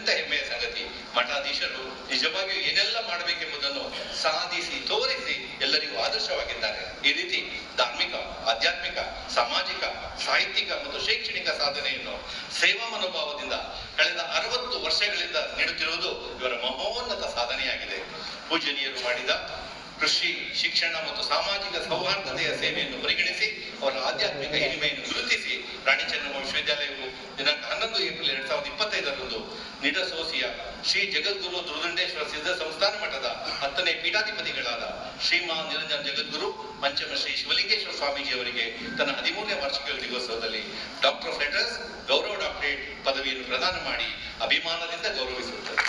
ಹೆಮ್ಮೆಯ ಸಂಗತಿ. ಮಠಾಧೀಶರು ನಿಜವಾಗಿಯೂ ಏನೆಲ್ಲ ಮಾಡಬೇಕೆಂಬುದನ್ನು ಸಾಧಿಸಿ ತೋರಿಸಿ ಎಲ್ಲರಿಗೂ ಆದರ್ಶವಾಗಿದ್ದಾರೆ. ಈ ರೀತಿ ಧಾರ್ಮಿಕ, ಆಧ್ಯಾತ್ಮಿಕ, ಸಾಮಾಜಿಕ, ಸಾಹಿತ್ಯಿಕ ಮತ್ತು ಶೈಕ್ಷಣಿಕ ಸಾಧನೆಯನ್ನು ಸೇವಾ ಮನೋಭಾವದಿಂದ ಕಳೆದ 60 ವರ್ಷಗಳಿಂದ ನೀಡುತ್ತಿರುವುದು ಇವರ ಮಹೋನ್ನತ ಸಾಧನೆಯಾಗಿದೆ. ಪೂಜನೀಯರು ಮಾಡಿದ ಕೃಷಿ, ಶಿಕ್ಷಣ ಮತ್ತು ಸಾಮಾಜಿಕ ಸೌಹಾರ್ದತೆಯ ಸೇವೆಯನ್ನು ಪರಿಗಣಿಸಿ ಅವರ ಆಧ್ಯಾತ್ಮಿಕ ಹಿರಿಮೆಯನ್ನು ಗುರುತಿಸಿ ರಾಣಿ ಚೆನ್ನಮ್ಮ ವಿಶ್ವವಿದ್ಯಾಲಯವು ದಿನಾಂಕ 11 ಏಪ್ರಿಲ್ 2025ರಂದು ನಿಡಸೋಸಿಯ ಶ್ರೀ ಜಗದ್ಗುರು ದುರ್ದಂಡೇಶ್ವರ ಸಿದ್ಧ ಸಂಸ್ಥಾನ ಮಠದ 10ನೇ ಪೀಠಾಧಿಪತಿಗಳಾದ ಶ್ರೀಮಾನ್ ನಿರಂಜನ ಜಗದ್ಗುರು ಪಂಚಮ ಶ್ರೀ ಶಿವಲಿಂಗೇಶ್ವರ ಸ್ವಾಮೀಜಿಯವರಿಗೆ ತನ್ನ 13ನೇ ವಾರ್ಷಿಕ ದಿವಸದಲ್ಲಿ ಡಾಕ್ಟರ್ ಆಫ್ ಲೆಟರ್ಸ್ ಗೌರವ ಡಾಕ್ಟರೇಟ್ ಪದವಿಯನ್ನು ಪ್ರದಾನ ಮಾಡಿ ಅಭಿಮಾನದಿಂದ ಗೌರವಿಸುತ್ತದೆ.